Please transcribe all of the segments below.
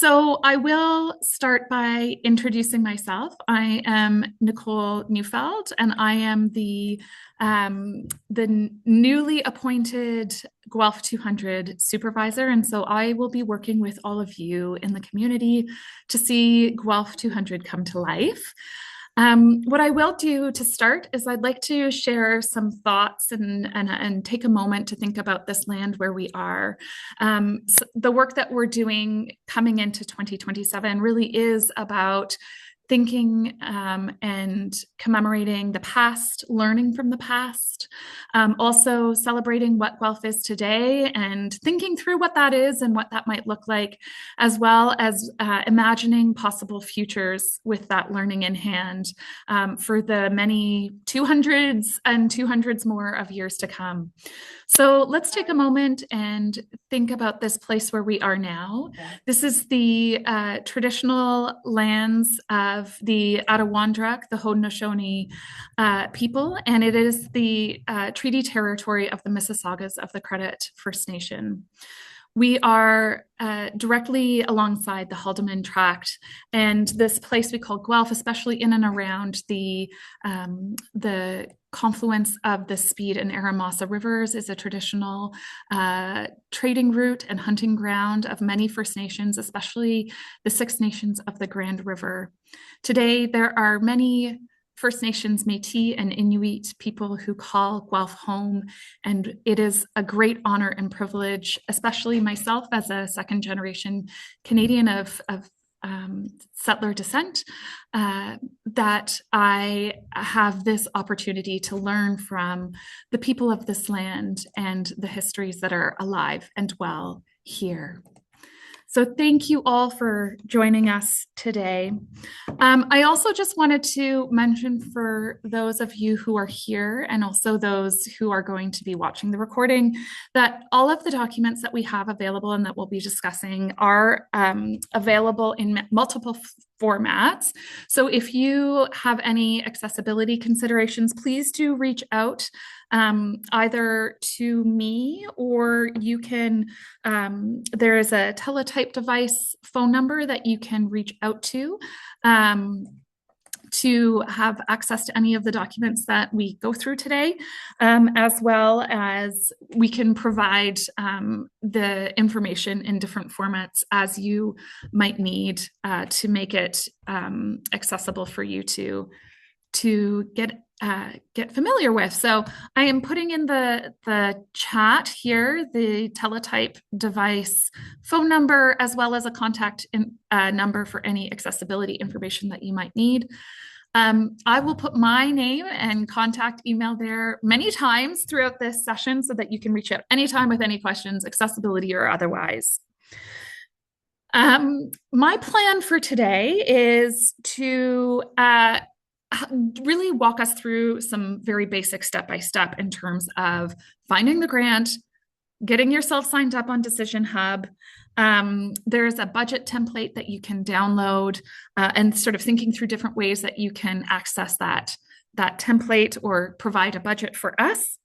So I will start by introducing myself. I am Nicole Neufeld, and I am the newly appointed Guelph 200 supervisor. And so I will be working with all of you in the community to see Guelph 200 come to life. What I will do to start is I'd like to share some thoughts and take a moment to think about this land where we are. So the work that we're doing coming into 2027 really is about thinking and commemorating the past, learning from the past, also celebrating what Guelph is today and thinking through what that is and what that might look like, as well as imagining possible futures with that learning in hand for the many 200s and 200s more of years to come. So let's take a moment and think about this place where we are now. This is the traditional lands of the Attawandrack, the Haudenosaunee people, and it is the treaty territory of the Mississaugas of the Credit First Nation. We are directly alongside the Haldimand Tract, and this place we call Guelph, especially in and around the confluence of the Speed and Aramasa rivers, is a traditional trading route and hunting ground of many First Nations, especially the Six Nations of the Grand River. Today, there are many First Nations, Métis, and Inuit people who call Guelph home, and it is a great honor and privilege, especially myself as a second-generation Canadian of settler descent, that I have this opportunity to learn from the people of this land and the histories that are alive and well here. So thank you all for joining us today. I also just wanted to mention for those of you who are here and also those who are going to be watching the recording that all of the documents that we have available and that we'll be discussing are available in multiple formats. So if you have any accessibility considerations, please do reach out either to me, or you can, there is a teletype device phone number that you can reach out to have access to any of the documents that we go through today, as well as we can provide the information in different formats as you might need to make it accessible for you to get familiar with. So I am putting in the chat here the teletype device phone number, as well as a contact number for any accessibility information that you might need. I will put my name and contact email there many times throughout this session so that you can reach out anytime with any questions, accessibility or otherwise. My plan for today is to really walk us through some very basic step-by-step in terms of finding the grant, getting yourself signed up on Decision Hub. There's a budget template that you can download and sort of thinking through different ways that you can access that template or provide a budget for us.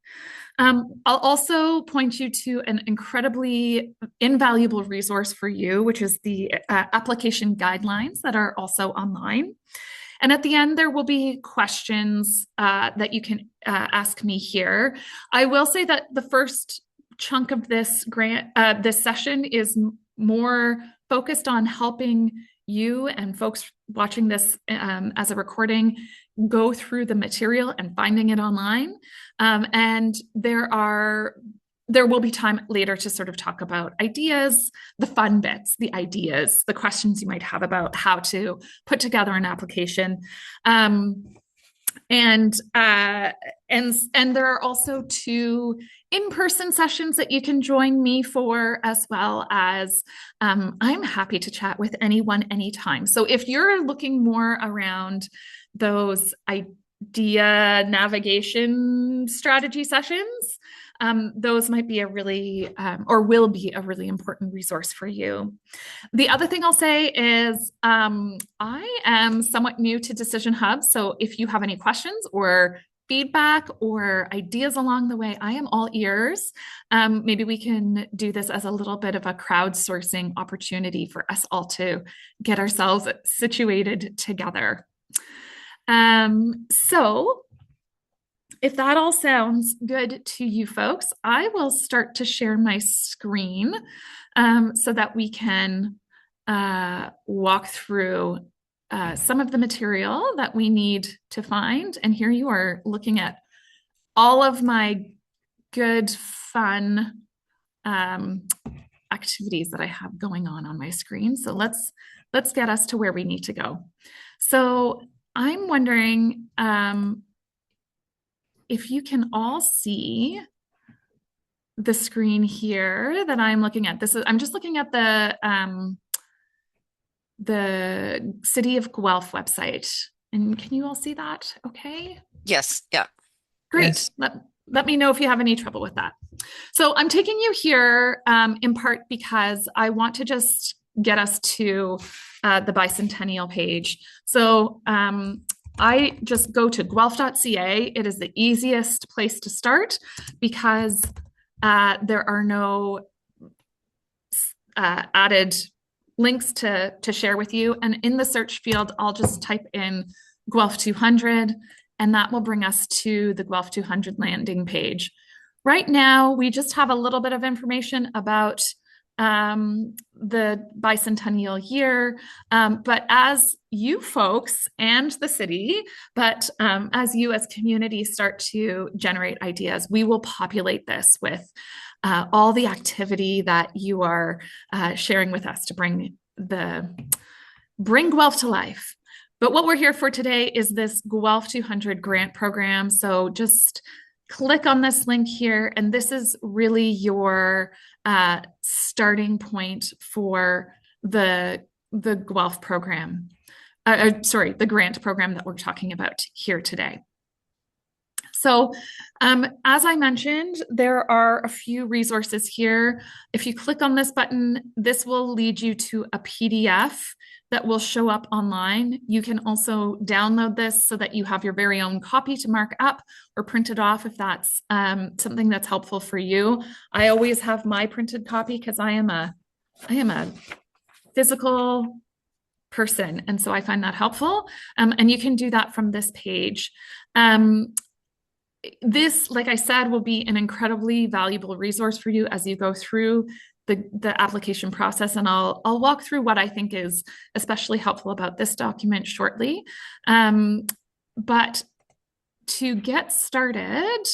I'll also point you to an incredibly invaluable resource for you, which is the application guidelines that are also online. And at the end, there will be questions that you can ask me here. I will say that the first chunk of this this session is more focused on helping you and folks watching this as a recording go through the material and finding it online. And there will be time later to sort of talk about ideas, the fun bits, the ideas, the questions you might have about how to put together an application. And there are also 2 in-person sessions that you can join me for, as well as I'm happy to chat with anyone anytime. So if you're looking more around those idea navigation strategy sessions, those might be a really, or will be a really important resource for you. The other thing I'll say is I am somewhat new to Decision Hub. So if you have any questions or feedback or ideas along the way, I am all ears. Maybe we can do this as a little bit of a crowdsourcing opportunity for us all to get ourselves situated together. So if that all sounds good to you folks, I will start to share my screen so that we can walk through some of the material that we need to find. And here you are looking at all of my good, fun activities that I have going on my screen. So let's get us to where we need to go. So I'm wondering if you can all see the screen here that I'm looking at. I'm just looking at the City of Guelph website. And can you all see that? Okay. Yes, yeah. Great. Yes. Let me know if you have any trouble with that. So I'm taking you here in part because I want to just get us to the bicentennial page. So I just go to guelph.ca. It is the easiest place to start because there are no added links to share with you. And in the search field, I'll just type in Guelph 200, and that will bring us to the Guelph 200 landing page. Right now, we just have a little bit of information about the bicentennial year, but as you folks and the city, but as you as community start to generate ideas, we will populate this with all the activity that you are sharing with us to bring Guelph to life. But what we're here for today is this Guelph 200 grant program. So just click on this link here, and this is really your starting point for the Guelph program. The grant program that we're talking about here today. So as I mentioned, there are a few resources here. If you click on this button, this will lead you to a PDF that will show up online. You can also download this so that you have your very own copy to mark up or print it off if that's something that's helpful for you. I always have my printed copy because I am a physical person, and so I find that helpful. And you can do that from this page. This, like I said, will be an incredibly valuable resource for you as you go through the application process. And I'll walk through what I think is especially helpful about this document shortly. But to get started,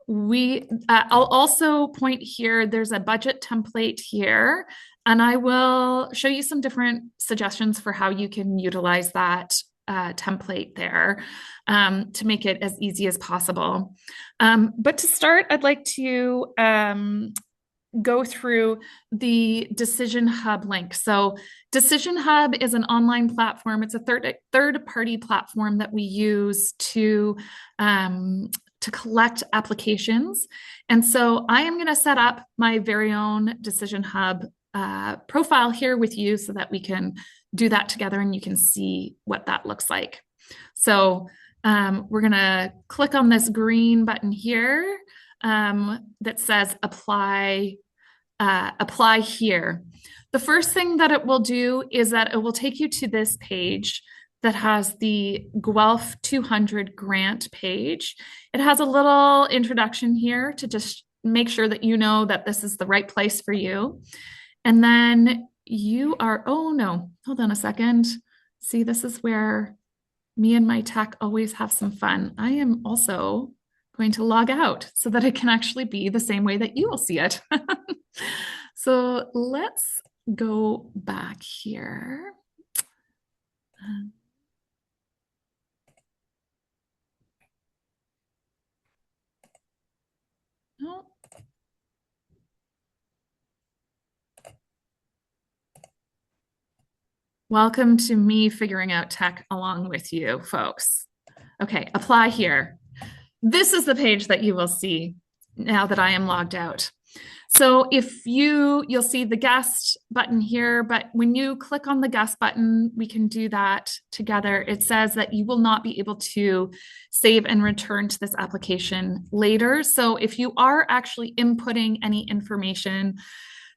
I'll also point here, there's a budget template here, and I will show you some different suggestions for how you can utilize that template there to make it as easy as possible. But to start, I'd like to go through the Decision Hub link. So Decision Hub is an online platform. It's a third-party platform that we use to collect applications. And so I am going to set up my very own Decision Hub profile here with you so that we can do that together and you can see what that looks like. So we're going to click on this green button here that says apply here. The first thing that it will do is that it will take you to this page that has the Guelph 200 grant page. It has a little introduction here to just make sure that you know that this is the right place for you. And then oh no, hold on a second. See, this is where me and my tech always have some fun. I am also going to log out so that it can actually be the same way that you will see it. So let's go back here. Oh. Welcome to me figuring out tech along with you, folks. Okay, apply here. This is the page that you will see now that I am logged out. So if you'll see the guest button here, but when you click on the guest button, we can do that together. It says that you will not be able to save and return to this application later. So if you are actually inputting any information,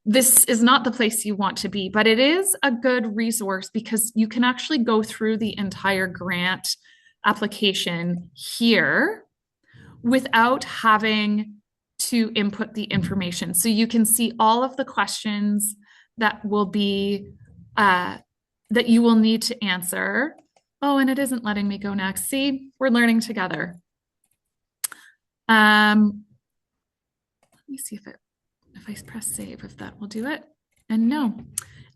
this is not the place you want to be, but it is a good resource because you can actually go through the entire grant application here without having to input the information. So you can see all of the questions that will be that you will need to answer. Oh, and it isn't letting me go next. See, we're learning together. Let me see if I press save, if that will do it. And no.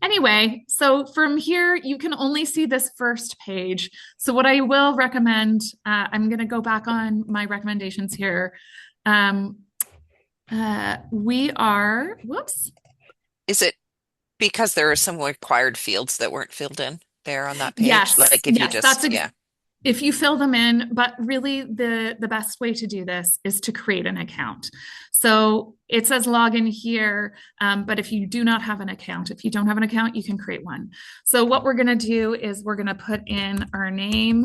Anyway, so from here, you can only see this first page. So what I will recommend, I'm going to go back on my recommendations here. Whoops. Is it because there are some required fields that weren't filled in there on that page? Yes, Like if you yes, just, yeah. if you fill them in, but really the best way to do this is to create an account. So it says login here, but if you do not have an account, if you don't have an account, you can create one. So what we're going to do is we're going to put in our name,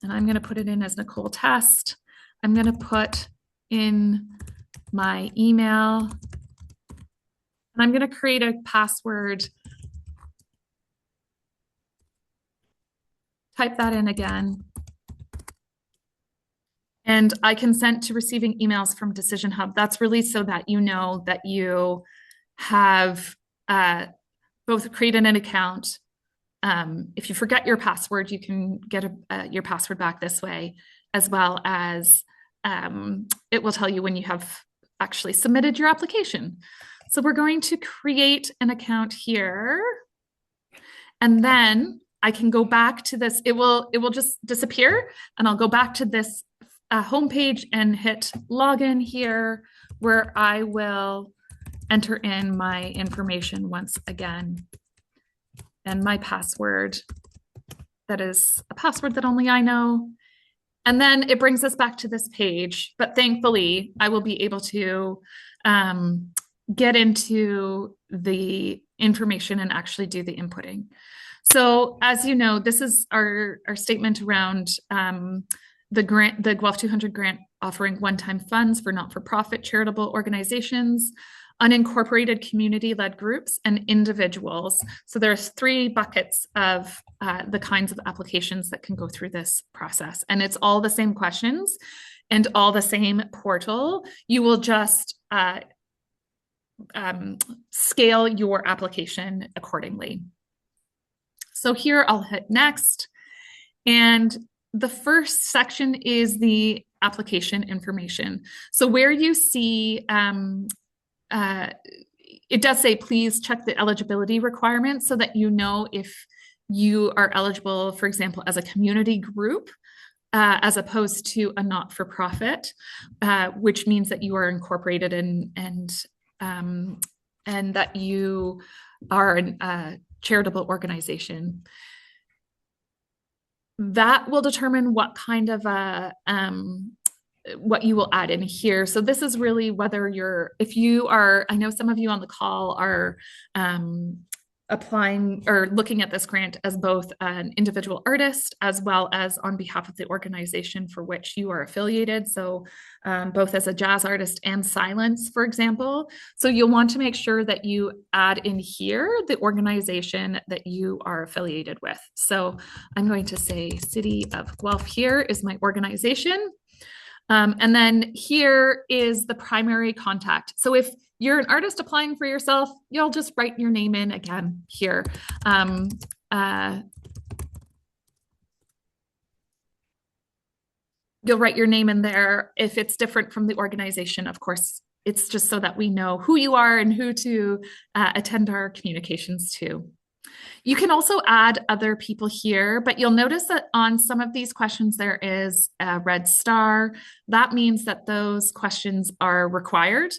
and I'm going to put it in as Nicole Test. I'm going to put in my email, and I'm going to create a password. Type that in again. And I consent to receiving emails from Decision Hub. That's really so that you know that you have both created an account. If you forget your password, you can get your password back this way, as well as it will tell you when you have actually submitted your application. So we're going to create an account here. And then I can go back to this. It will just disappear, and I'll go back to this homepage and hit login here, where I will enter in my information once again, and my password. That is a password that only I know. And then it brings us back to this page. But thankfully, I will be able to get into the information and actually do the inputting. So as you know, this is our statement around the Guelph 200 grant offering one-time funds for not-for-profit charitable organizations, unincorporated community-led groups, and individuals. So there's 3 buckets of the kinds of applications that can go through this process. And it's all the same questions and all the same portal. You will just scale your application accordingly. So here I'll hit next. And the first section is the application information. So where you see, it does say, please check the eligibility requirements so that you know if you are eligible, for example, as a community group, as opposed to a not-for-profit, which means that you are incorporated and that you are a charitable organization. That will determine what kind of what you will add in here. So this is really whether if you are, I know some of you on the call are applying or looking at this grant as both an individual artist as well as on behalf of the organization for which you are affiliated. So both as a jazz artist and silence, for example. So you'll want to make sure that you add in here the organization that you are affiliated with. So I'm going to say City of Guelph here is my organization. And then here is the primary contact. So if you're an artist applying for yourself, you'll just write your name in again here. You'll write your name in there. If it's different from the organization, of course, it's just so that we know who you are and who to attend our communications to. You can also add other people here, but you'll notice that on some of these questions, there is a red star. That means that those questions are required.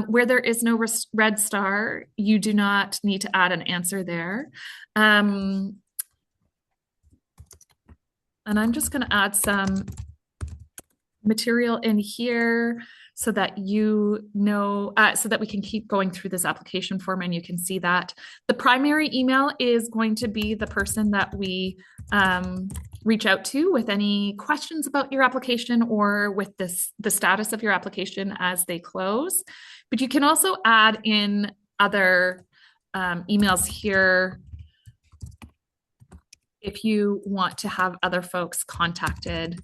Where there is no red star, you do not need to add an answer there. And I'm just going to add some material in here. so that you know, so that we can keep going through this application form and you can see that. The primary email is going to be the person that we reach out to with any questions about your application or with the status of your application as they close. But you can also add in other emails here if you want to have other folks contacted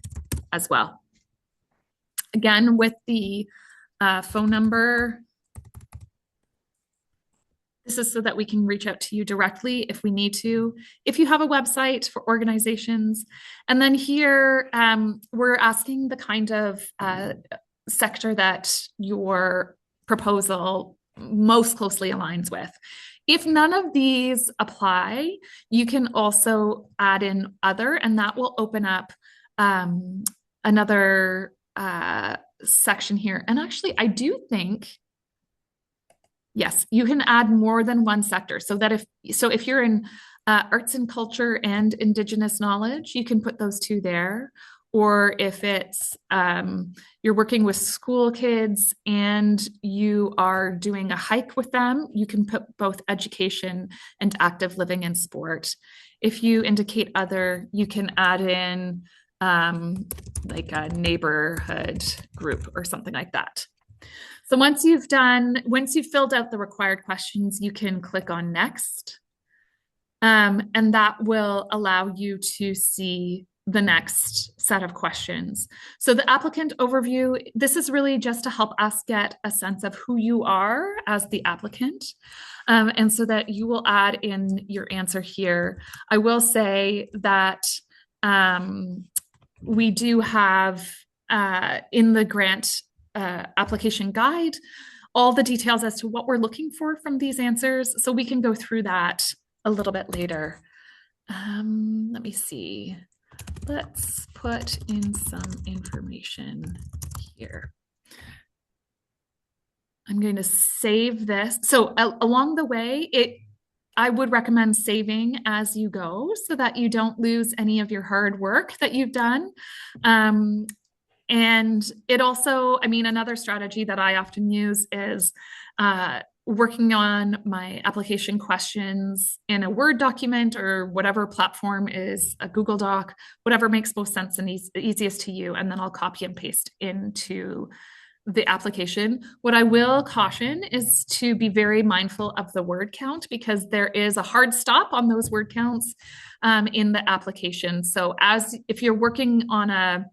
as well. Again, with the phone number, this is so that we can reach out to you directly if we need to. If you have a website for organizations, and then here we're asking the kind of sector that your proposal most closely aligns with. If none of these apply, you can also add in other, and that will open up another section here. And actually, I do think, yes, you can add more than one sector so that if you're in arts and culture and Indigenous knowledge, you can put those two there. Or if it's you're working with school kids and you are doing a hike with them, you can put both education and active living and sport. If you indicate other, you can add in like a neighborhood group or something like that. So once you've filled out the required questions, you can click on next. And that will allow you to see the next set of questions. So the applicant overview, this is really just to help us get a sense of who you are as the applicant. And so that you will add in your answer here. I will say that we do have in the grant application guide all the details as to what we're looking for from these answers. So we can go through that a little bit later. Let me see. Let's put in some information here. I'm going to save this. So along the way, I would recommend saving as you go so that you don't lose any of your hard work that you've done. And it also, I mean, another strategy that I often use is working on my application questions in a Word document or whatever platform is a Google Doc, whatever makes most sense and easiest to you. And then I'll copy and paste into the application. What I will caution is to be very mindful of the word count because there is a hard stop on those word counts in the application. So if you're working on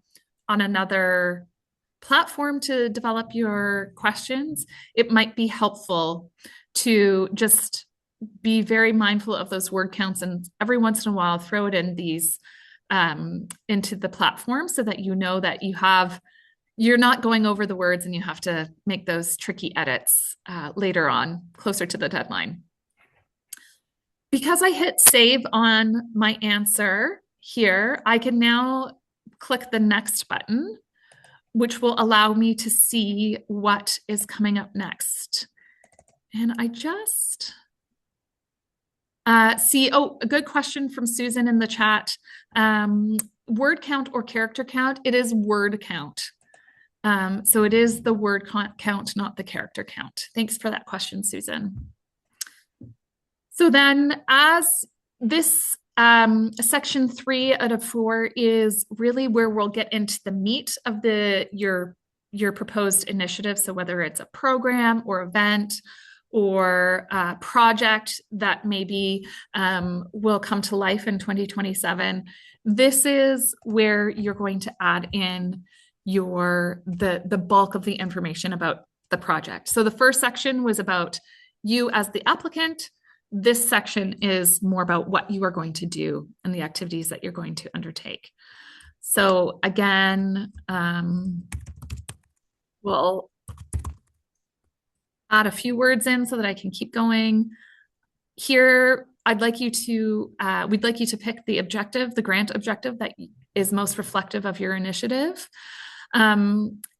another platform to develop your questions, it might be helpful to just be very mindful of those word counts and every once in a while throw it in these into the platform so that you know that you're not going over the words and you have to make those tricky edits later on, closer to the deadline. Because I hit save on my answer here, I can now click the next button, which will allow me to see what is coming up next. And I just see, a good question from Susan in the chat. Word count or character count? It is word count. So it is the word count, not the character count. Thanks for that question, Susan. So then as this section 3 out of 4 is really where we'll get into the meat of your proposed initiative. So whether it's a program or event or a project that maybe will come to life in 2027, this is where you're going to add in the bulk of the information about the project. So the first section was about you as the applicant. This section is more about what you are going to do and the activities that you're going to undertake. So again, we'll add a few words in so that I can keep going. Here, we'd like you to pick the objective, the grant objective that is most reflective of your initiative.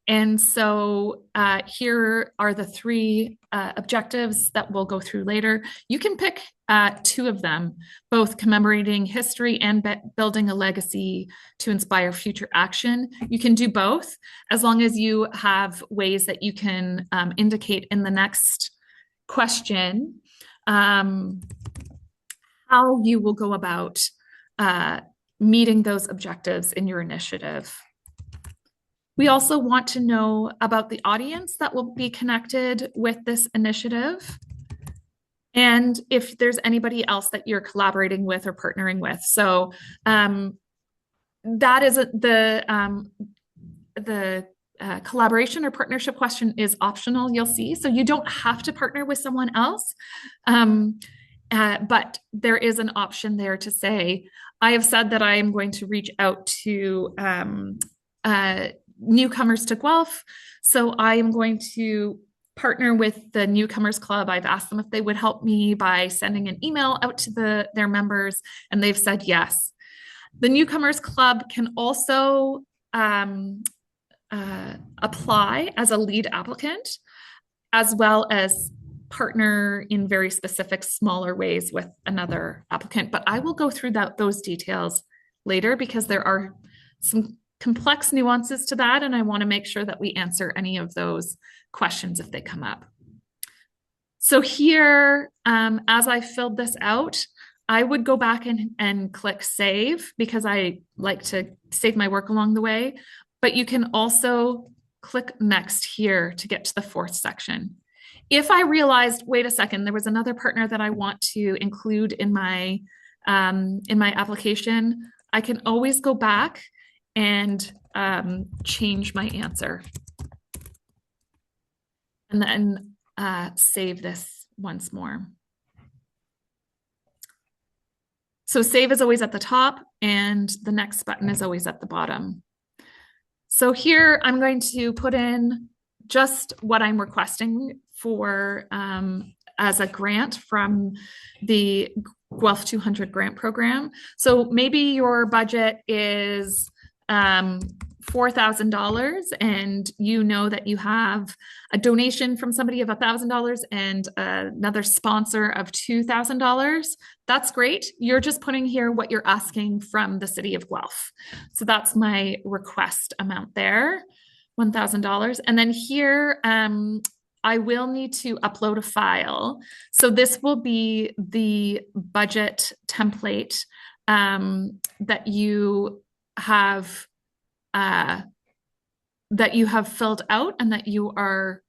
And so here are the three objectives that we'll go through later. You can pick two of them, both commemorating history and building a legacy to inspire future action. You can do both as long as you have ways that you can indicate in the next question how you will go about meeting those objectives in your initiative. We also want to know about the audience that will be connected with this initiative and if there's anybody else that you're collaborating with or partnering with. So that is the collaboration or partnership question is optional, you'll see. So you don't have to partner with someone else. But there is an option there to say, I have said that I am going to reach out to newcomers to Guelph. So I am going to partner with the Newcomers Club. I've asked them if they would help me by sending an email out to their members, and they've said yes. The Newcomers Club can also apply as a lead applicant, as well as partner in very specific, smaller ways with another applicant. But I will go through those details later because there are some complex nuances to that, and I want to make sure that we answer any of those questions if they come up. So here, as I filled this out, I would go back and click save because I like to save my work along the way. But you can also click next here to get to the fourth section. If I realized, wait a second, there was another partner that I want to include in my application, I can always go back and change my answer. And then save this once more. So save is always at the top and the next button is always at the bottom. So here I'm going to put in just what I'm requesting for as a grant from the Guelph 200 grant program. So maybe your budget is $4,000 and you know that you have a donation from somebody of $1,000 and another sponsor of $2,000. That's great. You're just putting here what you're asking from the city of Guelph. So that's my request amount there, $1,000. And then here, I will need to upload a file. So this will be the budget template that you have filled out and that you are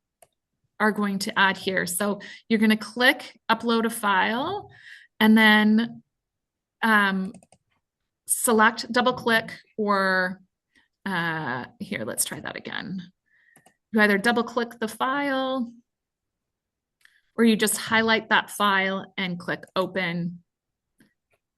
going to add here. So you're going to click upload a file and then select, double click, or here, let's try that again. You either double click the file or you just highlight that file and click open,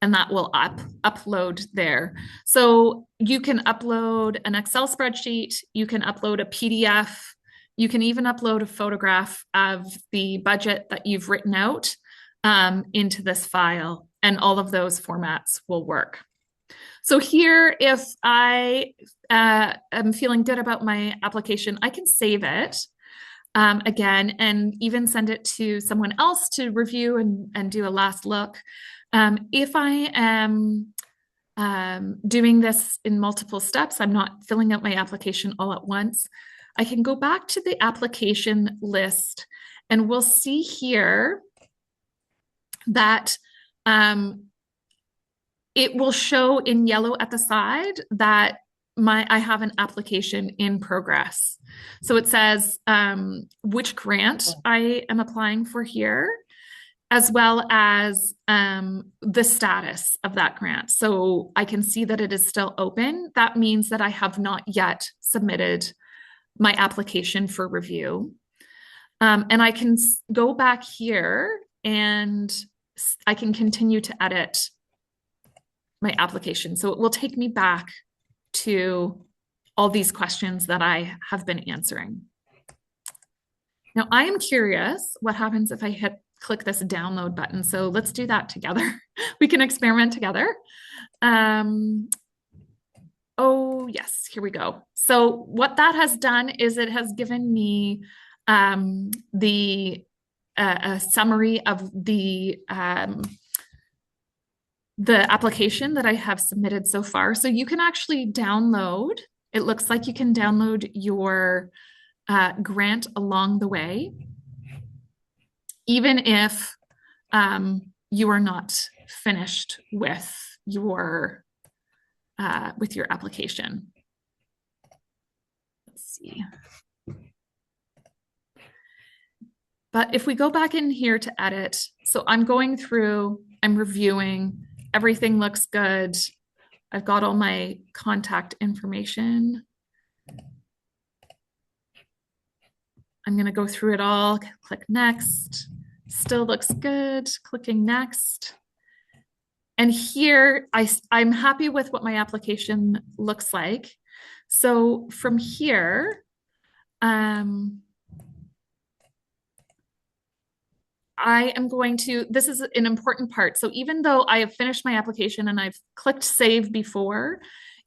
and that will upload there. So you can upload an Excel spreadsheet, you can upload a PDF, you can even upload a photograph of the budget that you've written out into this file, and all of those formats will work. So here, if I am feeling good about my application, I can save it again and even send it to someone else to review and do a last look. If I am doing this in multiple steps, I'm not filling out my application all at once, I can go back to the application list and we'll see here that it will show in yellow at the side that I have an application in progress. So it says which grant I am applying for here, as well as the status of that grant. So I can see that it is still open. That means that I have not yet submitted my application for review. And I can go back here and I can continue to edit my application. So it will take me back to all these questions that I have been answering. Now I am curious what happens if I click this download button. So let's do that together. We can experiment together. Oh, yes, here we go. So what that has done is it has given me the a summary of the application that I have submitted so far. So you can actually download, it looks like you can download your grant along the way, even if you are not finished with your application. Let's see. But if we go back in here to edit, so I'm going through, I'm reviewing, everything looks good. I've got all my contact information. I'm going to go through it all, click next. Still looks good, clicking next. And here I'm happy with what my application looks like. So from here, I am going to, this is an important part. So even though I have finished my application and I've clicked save before,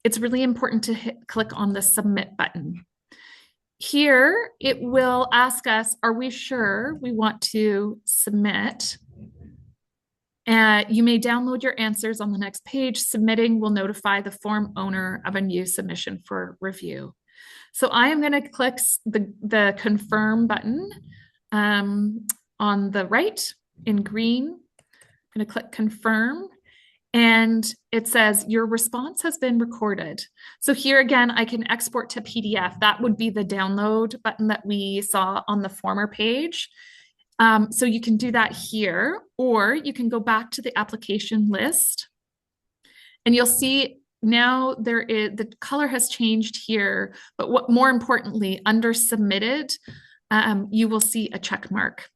it's really important to click on the submit button. Here, it will ask us, are we sure we want to submit? You may download your answers on the next page. Submitting will notify the form owner of a new submission for review. So I am going to click the confirm button on the right in green. I'm going to click confirm. And it says your response has been recorded. So here again, I can export to PDF. That would be the download button that we saw on the former page. So you can do that here, or you can go back to the application list and you'll see now the color has changed here, but what more importantly, under submitted, you will see a check mark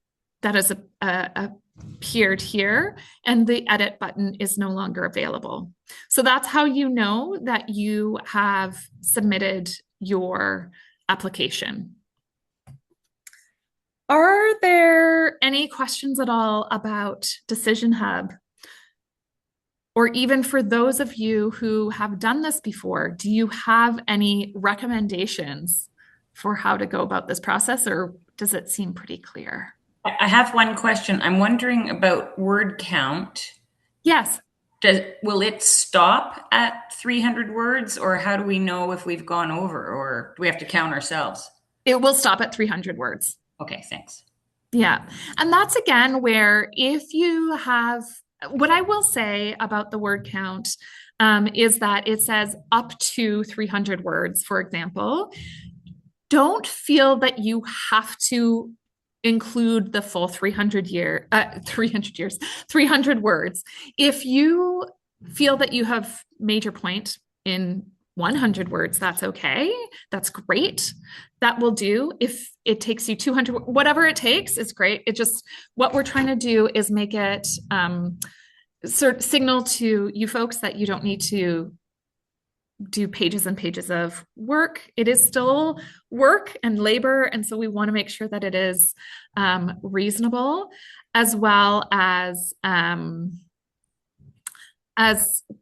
that is appeared here, and the edit button is no longer available. So that's how you know that you have submitted your application. Are there any questions at all about Decision Hub? Or even for those of you who have done this before, do you have any recommendations for how to go about this process, or does it seem pretty clear? I have one question. I'm wondering about word count. Yes. Will it stop at 300 words, or how do we know if we've gone over, or do we have to count ourselves? It will stop at 300 words. Okay, thanks. Yeah. And that's again where if you have, what I will say about the word count is that it says up to 300 words, for example. Don't feel that you have to include the full 300 words. If you feel that you have made your point in 100 words, that's okay. That's great. That will do. If it takes you 200, whatever it takes is great. It just, what we're trying to do is make it sort of signal to you folks that you don't need to do pages and pages of work. It is still work and labor. And so we want to make sure that it is reasonable, as well as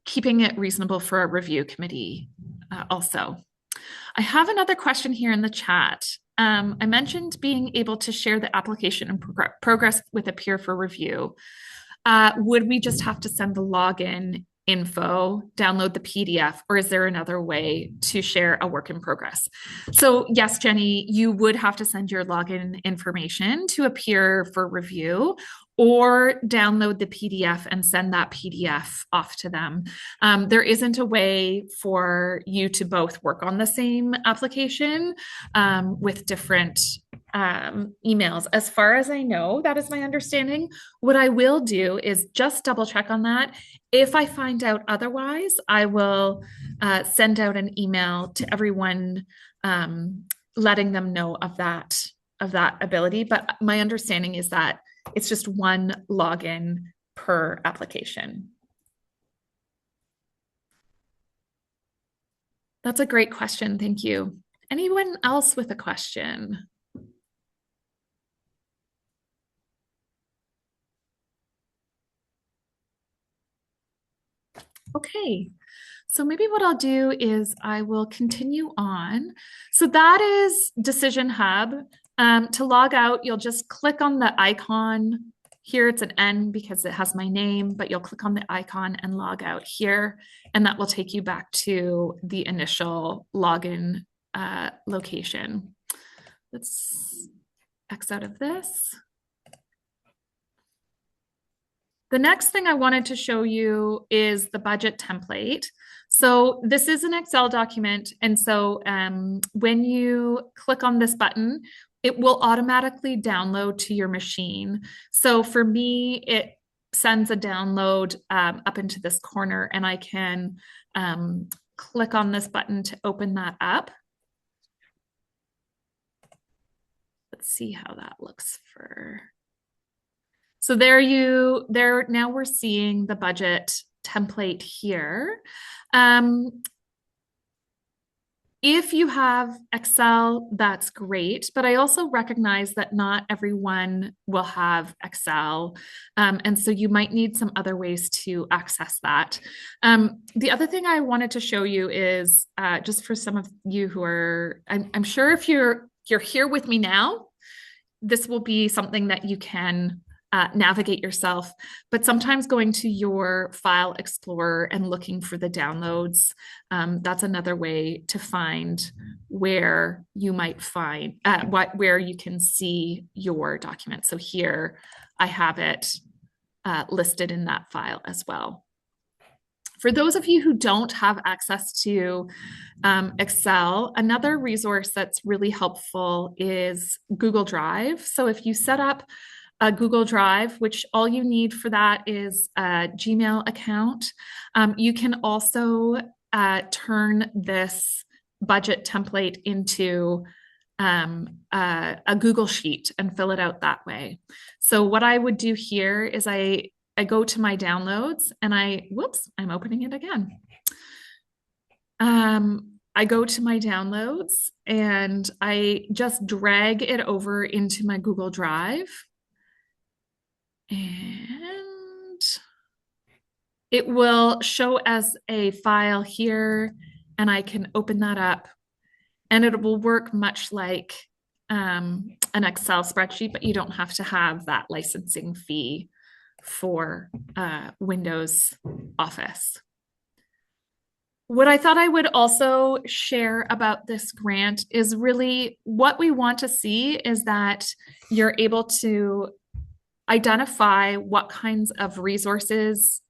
keeping it reasonable for a review committee also. I have another question here in the chat. I mentioned being able to share the application and progress with a peer for review. Would we just have to send the login info, download the PDF, or is there another way to share a work in progress? So yes, Jenny, you would have to send your login information to a peer for review, or download the PDF and send that PDF off to them. There isn't a way for you to both work on the same application with different emails. As far as I know, that is my understanding. What I will do is just double check on that. If I find out otherwise, I will send out an email to everyone letting them know of that ability. But my understanding is that it's just one login per application. That's a great question. Thank you. Anyone else with a question? Okay. So maybe what I'll do is I will continue on. So that is Decision Hub. To log out, you'll just click on the icon. Here it's an N because it has my name, but you'll click on the icon and log out here, and that will take you back to the initial login location. Let's X out of this. The next thing I wanted to show you is the budget template. So this is an Excel document. And so when you click on this button, it will automatically download to your machine. So for me, it sends a download up into this corner, and I can click on this button to open that up. Let's see how that looks for. So now we're seeing the budget template here. If you have Excel, that's great, but I also recognize that not everyone will have Excel. And so you might need some other ways to access that. The other thing I wanted to show you is just for some of you who are, I'm sure if you're here with me now, this will be something that you can navigate yourself, but sometimes going to your file explorer and looking for the downloads, that's another way to find where you might find where you can see your document. So here I have it listed in that file as well. For those of you who don't have access to Excel, another resource that's really helpful is Google Drive. So if you set up a Google Drive, which all you need for that is a Gmail account, you can also turn this budget template into a Google Sheet and fill it out that way. So what I would do here is I go to my downloads and I'm opening it again. I go to my downloads and I just drag it over into my Google Drive. And it will show as a file here, and I can open that up, and it will work much like an Excel spreadsheet, but you don't have to have that licensing fee for Windows Office. What I thought I would also share about this grant is really what we want to see is that you're able to identify what kinds of resources,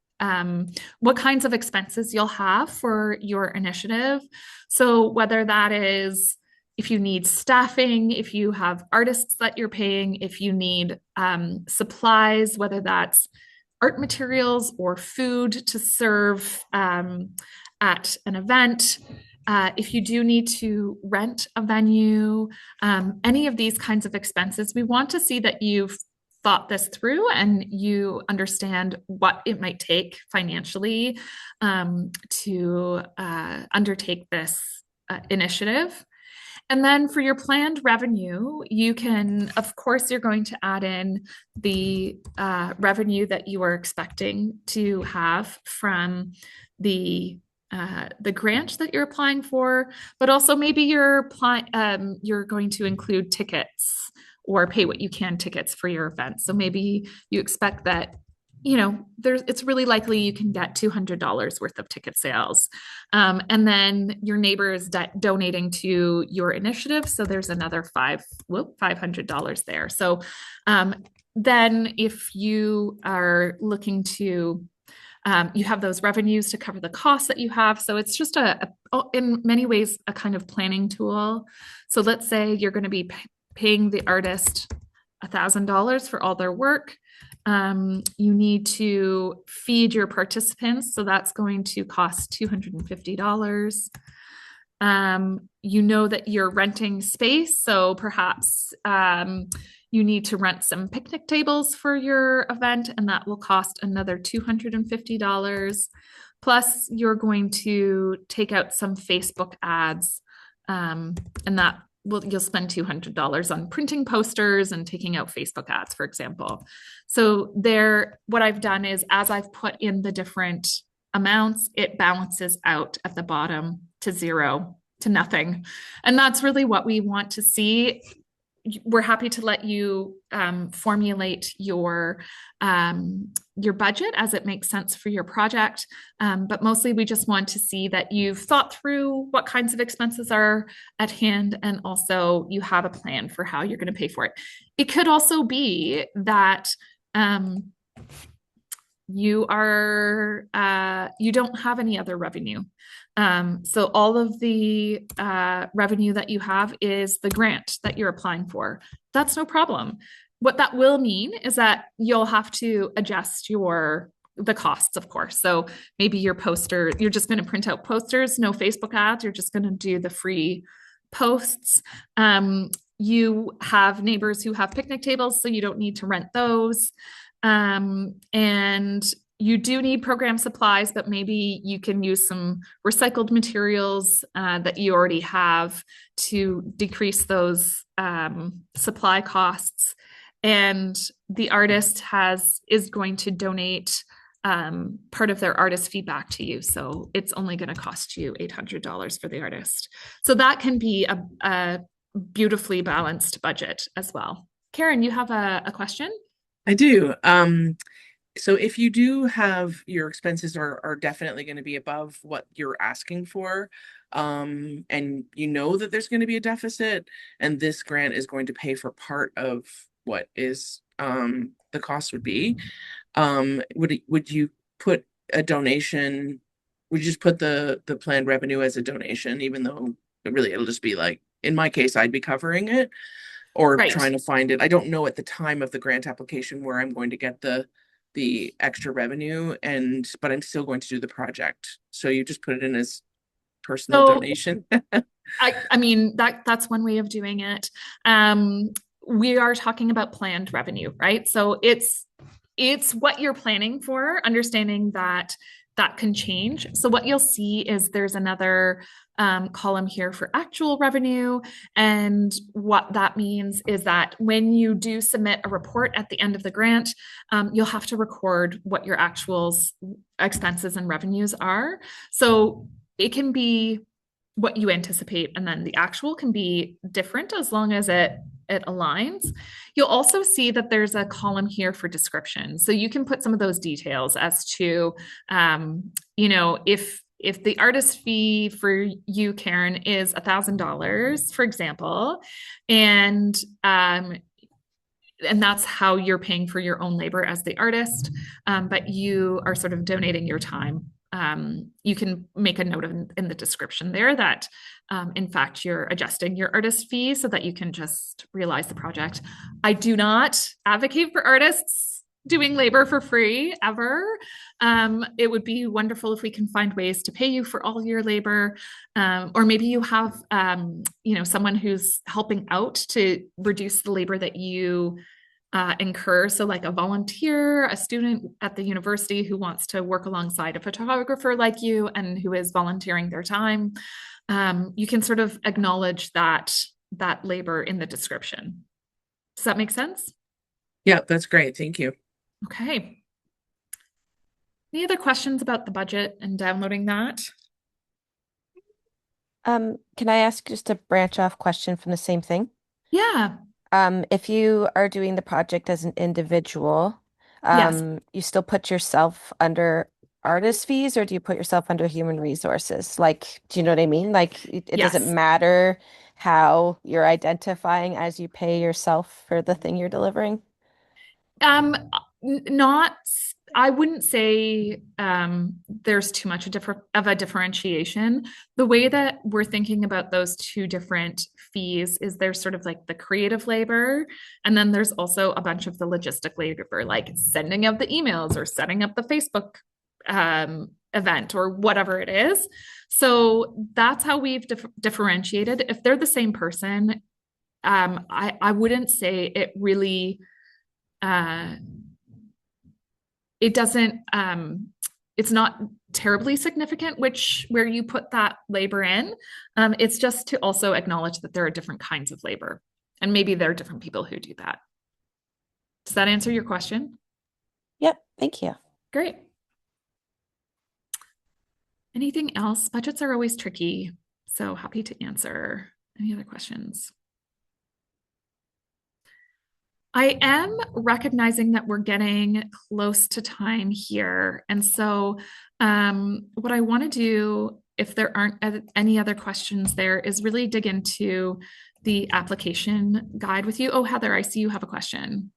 what kinds of expenses you'll have for your initiative. So whether that is if you need staffing, if you have artists that you're paying, if you need supplies, whether that's art materials or food to serve at an event, if you do need to rent a venue, any of these kinds of expenses, we want to see that you've thought this through and you understand what it might take financially to undertake this initiative. And then for your planned revenue, you can, of course, you're going to add in the revenue that you are expecting to have from the grant that you're applying for, but also maybe you're going to include tickets or pay what you can tickets for your event. So maybe you expect that, it's really likely you can get $200 worth of ticket sales. And then your neighbor is donating to your initiative. So there's another $500 there. So then if you are looking to, you have those revenues to cover the costs that you have. So it's just in many ways, a kind of planning tool. So let's say you're going to be paying the artist $1,000 for all their work. You need to feed your participants, so that's going to cost $250. You know that you're renting space, so perhaps you need to rent some picnic tables for your event, and that will cost another $250. Plus, you're going to take out some Facebook ads, and that you'll spend $200 on printing posters and taking out Facebook ads, for example. So what I've done is as I've put in the different amounts, it balances out at the bottom to zero, to nothing. And that's really what we want to see. We're happy to let you formulate your budget as it makes sense for your project. But mostly we just want to see that you've thought through what kinds of expenses are at hand, and also you have a plan for how you're going to pay for it. It could also be that you don't have any other revenue. So all of the revenue that you have is the grant that you're applying for. That's no problem. What that will mean is that you'll have to adjust the costs, of course. So maybe your poster, you're just going to print out posters, no Facebook ads. You're just going to do the free posts. You have neighbors who have picnic tables, so you don't need to rent those. And you do need program supplies, but maybe you can use some recycled materials that you already have to decrease those supply costs. And the artist is going to donate part of their artist feedback to you. So it's only going to cost you $800 for the artist. So that can be a beautifully balanced budget as well. Karen, you have a question? I do. So if you do have your expenses are definitely going to be above what you're asking for, and you know that there's going to be a deficit, and this grant is going to pay for part of what is the cost would be, would you put a donation? Would you just put the planned revenue as a donation, even though it'll just be like, in my case, I'd be covering it, or Right. trying to find it. I don't know at the time of the grant application where I'm going to get the extra revenue, but I'm still going to do the project. So you just put it in as personal donation. I mean, that's one way of doing it. We are talking about planned revenue, right? So it's what you're planning for, understanding that can change. So what you'll see is there's another column here for actual revenue. And what that means is that when you do submit a report at the end of the grant, you'll have to record what your actual expenses and revenues are. So it can be what you anticipate, and then the actual can be different as long as it aligns. You'll also see that there's a column here for description. So you can put some of those details as to, if the artist fee for you, Karen, is $1,000, for example, and that's how you're paying for your own labor as the artist, but you are sort of donating your time. You can make a note in the description there that, in fact, you're adjusting your artist fee so that you can just realize the project. I do not advocate for artists doing labor for free ever. It would be wonderful if we can find ways to pay you for all your labor, or maybe you have, someone who's helping out to reduce the labor that you incur. So like a volunteer, a student at the university who wants to work alongside a photographer like you and who is volunteering their time. You can sort of acknowledge that labor in the description. Does that make sense? Yeah, that's great. Thank you. Okay. Any other questions about the budget and downloading that? Can I ask just a branch off question from the same thing? Yeah. If you are doing the project as an individual, Yes. you still put yourself under artist fees, or do you put yourself under human resources? Like, do you know what I mean? Like, it Yes. doesn't matter how you're identifying as you pay yourself for the thing you're delivering? Not, I wouldn't say there's too much of a differentiation. The way that we're thinking about those two different fees is there's sort of like the creative labor, and then there's also a bunch of the logistic labor, like sending out the emails or setting up the Facebook event or whatever it is. So that's how we've differentiated. If they're the same person, I wouldn't say it really it doesn't it's not terribly significant where you put that labor in. It's just to also acknowledge that there are different kinds of labor, and maybe there are different people who do that. Does that answer your question? Yep, thank you. Great. Anything else? Budgets are always tricky, so happy to answer any other questions. I am recognizing that we're getting close to time here. And so what I want to do, if there aren't any other questions there, is really dig into the application guide with you. Oh, Heather, I see you have a question.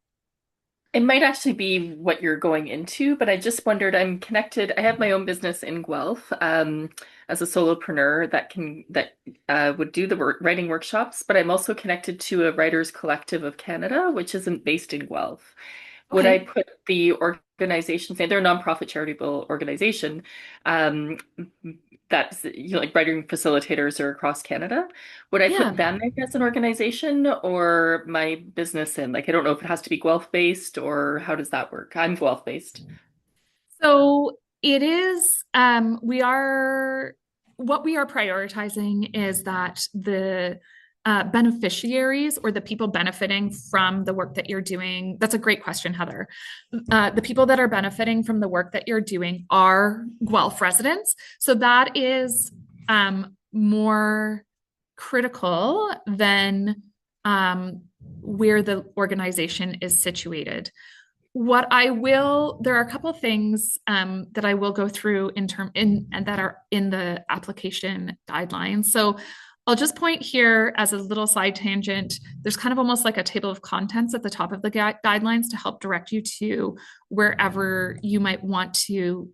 It might actually be what you're going into, but I just wondered, I'm connected. I have my own business in Guelph, as a solopreneur that would do the writing workshops, but I'm also connected to a Writers Collective of Canada, which isn't based in Guelph. Would I Okay. put the organization, say they're a nonprofit charitable organization, um, that's, you know, like writing facilitators are across Canada. Would I Yeah. put them in as an organization or my business in? Like, I don't know if it has to be Guelph based or how does that work? I'm Guelph based. So it is, what we are prioritizing is that the beneficiaries or the people benefiting from the work that you're doing. That's a great question, Heather. The people that are benefiting from the work that you're doing are Guelph residents. So that is more critical than where the organization is situated. There are a couple of things that I will go through and that are in the application guidelines. So I'll just point here as a little side tangent. There's kind of almost like a table of contents at the top of the guidelines to help direct you to wherever you might want to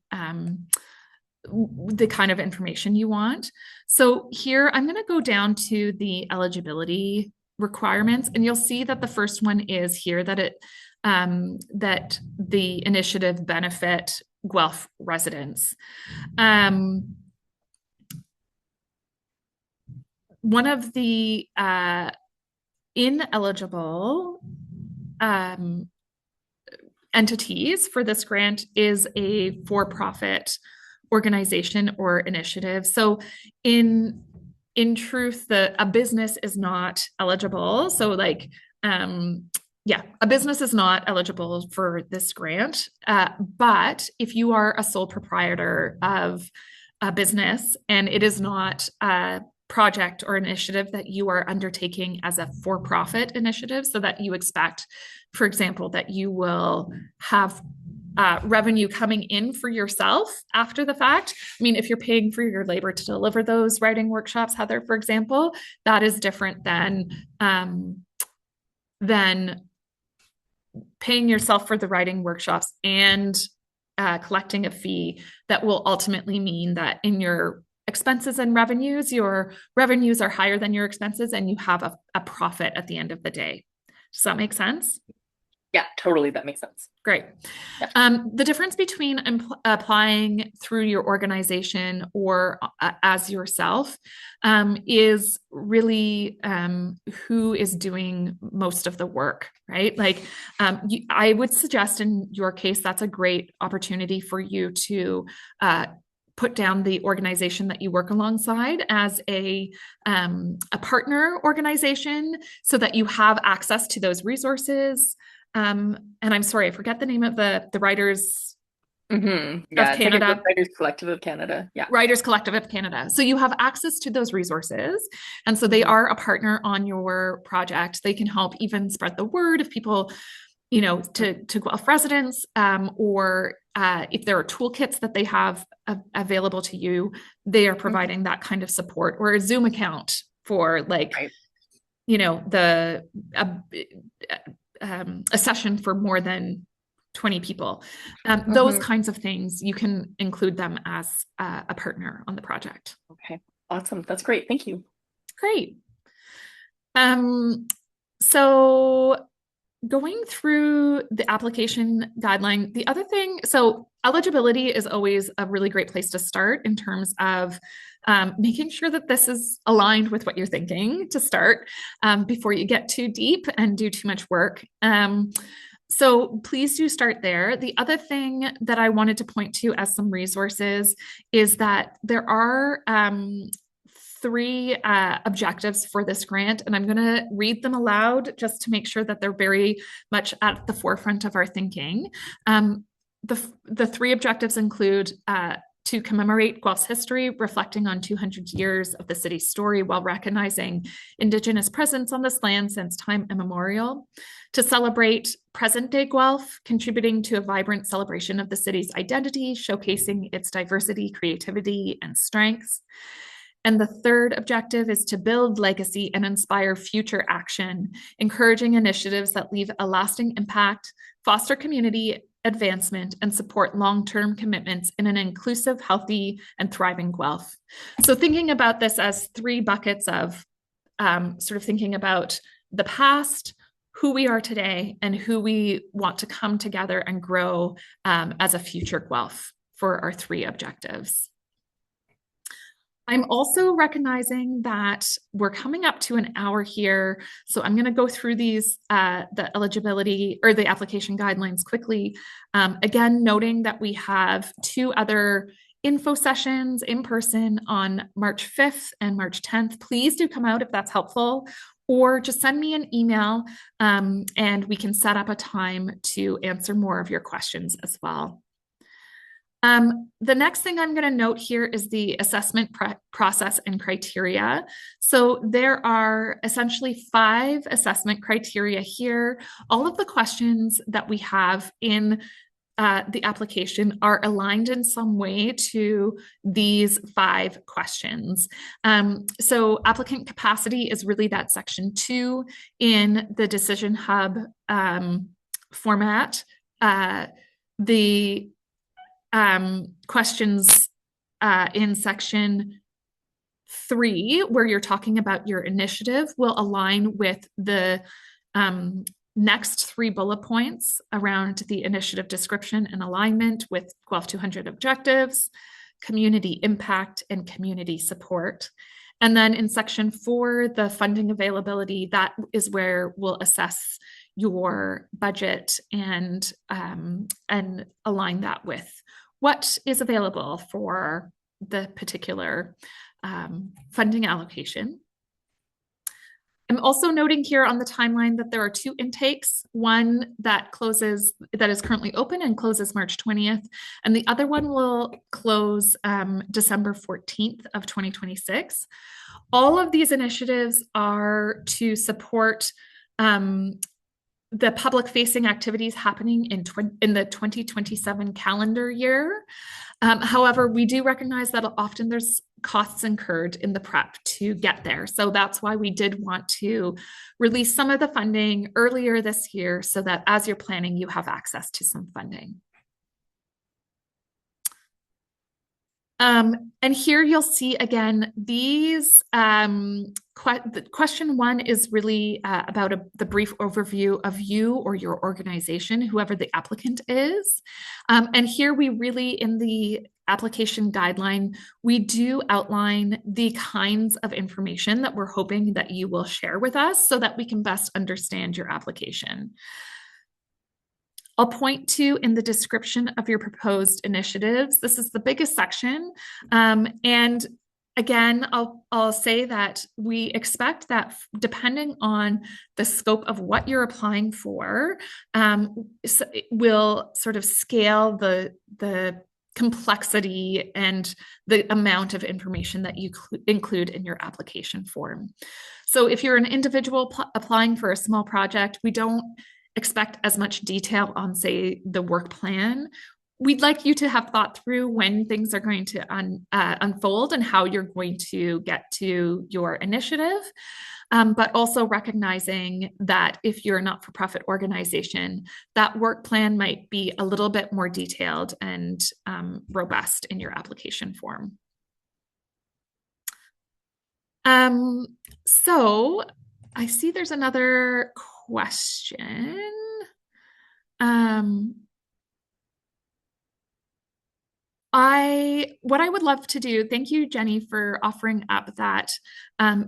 the kind of information you want. So here I'm going to go down to the eligibility requirements, and you'll see that the first one is here that the initiative benefit Guelph residents. One of the ineligible entities for this grant is a for-profit organization or initiative. So in truth, a business is not eligible. So like a business is not eligible for this grant. But if you are a sole proprietor of a business and it is not a project or initiative that you are undertaking as a for-profit initiative, so that you expect, for example, that you will have revenue coming in for yourself after the fact. I mean, if you're paying for your labor to deliver those writing workshops, Heather, for example, that is different than paying yourself for the writing workshops and collecting a fee that will ultimately mean that in your expenses and revenues, your revenues are higher than your expenses and you have a profit at the end of the day. Does that make sense? Yeah, totally. That makes sense. Great. Yeah. The difference between applying through your organization or as yourself is really who is doing most of the work, right? Like I would suggest in your case, that's a great opportunity for you to put down the organization that you work alongside as a partner organization so that you have access to those resources. And I'm sorry, I forget the name of the Writers Yeah, of it's like Canada. a Writers Collective of Canada. Yeah. Writers Collective of Canada. So you have access to those resources. And so they are a partner on your project. They can help even spread the word if people, to Guelph residents, or if there are toolkits that they have available to you, they are providing that kind of support, or a Zoom account for Right. A session for more than 20 people. Those kinds of things, you can include them as a partner on the project. Okay, awesome. That's great. Thank you. Great. So going through the application guideline, the other thing, so eligibility is always a really great place to start in terms of making sure that this is aligned with what you're thinking to start before you get too deep and do too much work. So please do start there. The other thing that I wanted to point to as some resources is that there are 3 objectives for this grant, and I'm going to read them aloud just to make sure that they're very much at the forefront of our thinking. The 3 objectives include to commemorate Guelph's history, reflecting on 200 years of the city's story while recognizing Indigenous presence on this land since time immemorial. To celebrate present-day Guelph, contributing to a vibrant celebration of the city's identity, showcasing its diversity, creativity, and strengths. And the third objective is to build legacy and inspire future action, encouraging initiatives that leave a lasting impact, foster community advancement, and support long-term commitments in an inclusive, healthy, and thriving Guelph. So thinking about this as three buckets of sort of thinking about the past, who we are today, and who we want to come together and grow as a future Guelph for our three objectives. I'm also recognizing that we're coming up to an hour here, so I'm going to go through these, the eligibility or the application guidelines quickly. Again, noting that we have 2 other info sessions in person on March 5th and March 10th. Please do come out if that's helpful, or just send me an email and we can set up a time to answer more of your questions as well. The next thing I'm going to note here is the assessment process and criteria. So there are essentially 5 assessment criteria here. All of the questions that we have in the application are aligned in some way to these 5 questions. So applicant capacity is really that section 2 in the Decision Hub format. The questions in section 3, where you're talking about your initiative, will align with the next 3 bullet points around the initiative description and alignment with Guelph 200 objectives, community impact, and community support. And then in section 4, the funding availability, that is where we'll assess your budget and align that with what is available for the particular funding allocation. I'm also noting here on the timeline that there are 2 intakes, one that is currently open and closes March 20th, and the other one will close December 14th of 2026. All of these initiatives are to support the public-facing activities happening in the 2027 calendar year. However, we do recognize that often there's costs incurred in the prep to get there. So that's why we did want to release some of the funding earlier this year so that as you're planning, you have access to some funding. And here you'll see again, these question 1 is really about the brief overview of you or your organization, whoever the applicant is. And here we really, in the application guideline, we do outline the kinds of information that we're hoping that you will share with us so that we can best understand your application. I'll point to in the description of your proposed initiatives. This is the biggest section. And again, I'll say that we expect that depending on the scope of what you're applying for, will sort of scale the complexity and the amount of information that you include in your application form. So if you're an individual applying for a small project, we don't expect as much detail on, say, the work plan. We'd like you to have thought through when things are going to unfold and how you're going to get to your initiative, but also recognizing that if you're a not-for-profit organization, that work plan might be a little bit more detailed and robust in your application form. So I see there's another question. What I would love to do, thank you, Jenny, for offering up that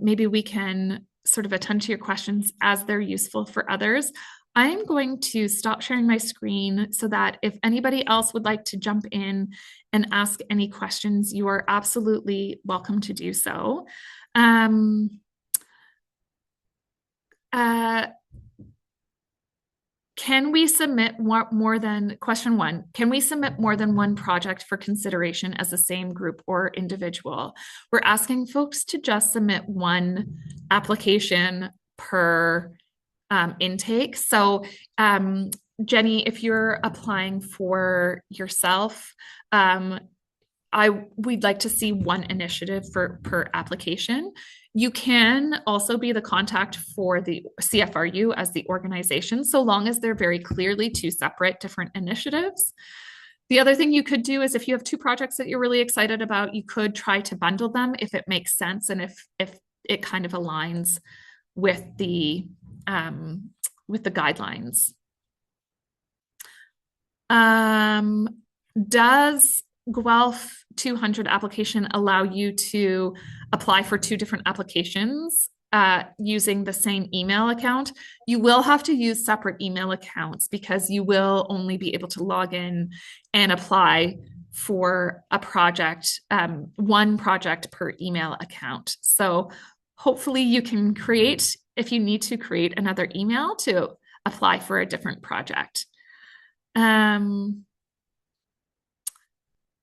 maybe we can sort of attend to your questions as they're useful for others. I'm going to stop sharing my screen so that if anybody else would like to jump in and ask any questions, you are absolutely welcome to do so. can we submit more than, question one, can we submit more than one project for consideration as the same group or individual? We're asking folks to just submit one application per intake. So, Jenny, if you're applying for yourself, we'd like to see one initiative per application. You can also be the contact for the CFRU as the organization, so long as they're very clearly two separate different initiatives. The other thing you could do is if you have two projects that you're really excited about, you could try to bundle them if it makes sense and if it kind of aligns with the guidelines. Does Guelph 200 application allow you to apply for two different applications using the same email account? You will have to use separate email accounts because you will only be able to log in and apply for a project, one project per email account. So hopefully you can create, if you need to create another email to apply for a different project.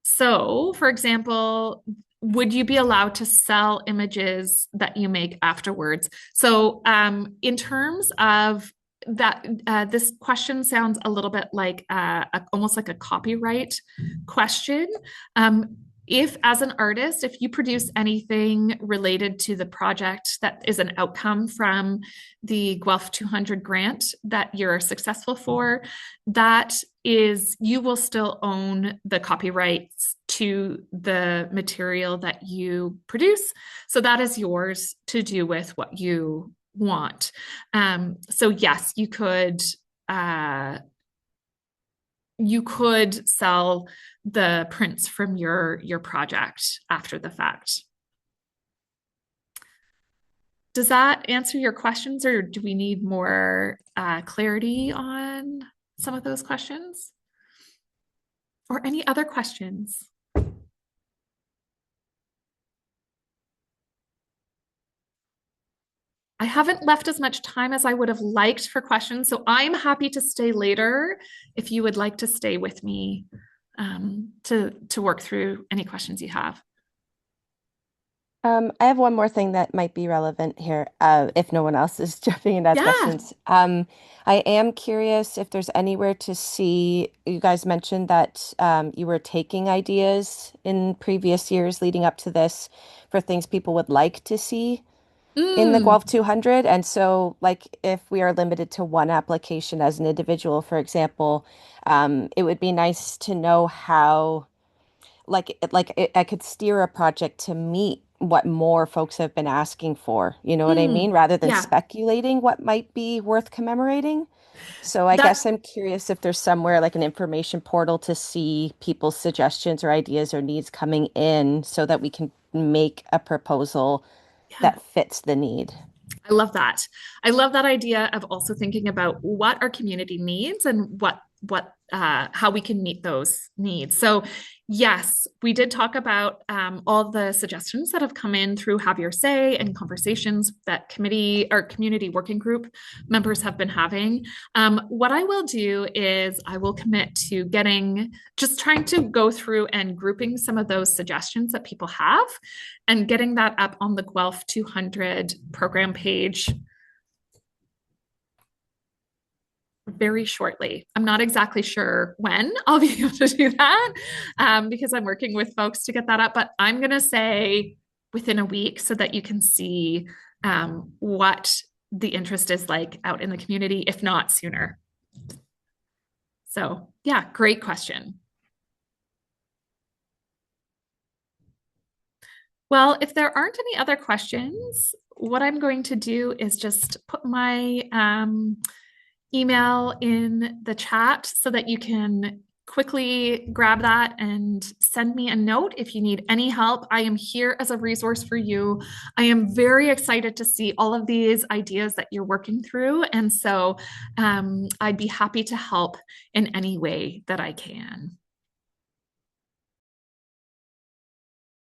So, for example, would you be allowed to sell images that you make afterwards? So, in terms of that, this question sounds a little bit like almost like a copyright question. If, as an artist, if you produce anything related to the project that is an outcome from the Guelph 200 grant that you're successful for, that is, you will still own the copyrights to the material that you produce. So that is yours to do with what you want. So yes, you could sell the prints from your project after the fact. Does that answer your questions, or do we need more clarity on some of those questions? Or any other questions? I haven't left as much time as I would have liked for questions, so I'm happy to stay later if you would like to stay with me to work through any questions you have. I have one more thing that might be relevant here, if no one else is jumping in to ask questions. I am curious if there's anywhere to see, you guys mentioned that you were taking ideas in previous years leading up to this for things people would like to see in the Guelph 200. And so, like, if we are limited to one application as an individual, for example, it would be nice to know how, I could steer a project to meet what more folks have been asking for, you know what I mean? Rather than Yeah. speculating what might be worth commemorating. So I guess I'm curious if there's somewhere like an information portal to see people's suggestions or ideas or needs coming in so that we can make a proposal that fits the need. I love that. I love that idea of also thinking about what our community needs and how we can meet those needs. So yes, we did talk about all the suggestions that have come in through Have Your Say and conversations that committee or community working group members have been having. What I will do is I will commit to trying to go through and grouping some of those suggestions that people have and getting that up on the Guelph 200 program page very shortly. I'm not exactly sure when I'll be able to do that because I'm working with folks to get that up, but I'm going to say within a week so that you can see what the interest is like out in the community, if not sooner. So yeah, great question. Well, if there aren't any other questions, what I'm going to do is just put my email in the chat so that you can quickly grab that and send me a note if you need any help. I am here as a resource for you. I am very excited to see all of these ideas that you're working through. And so I'd be happy to help in any way that I can.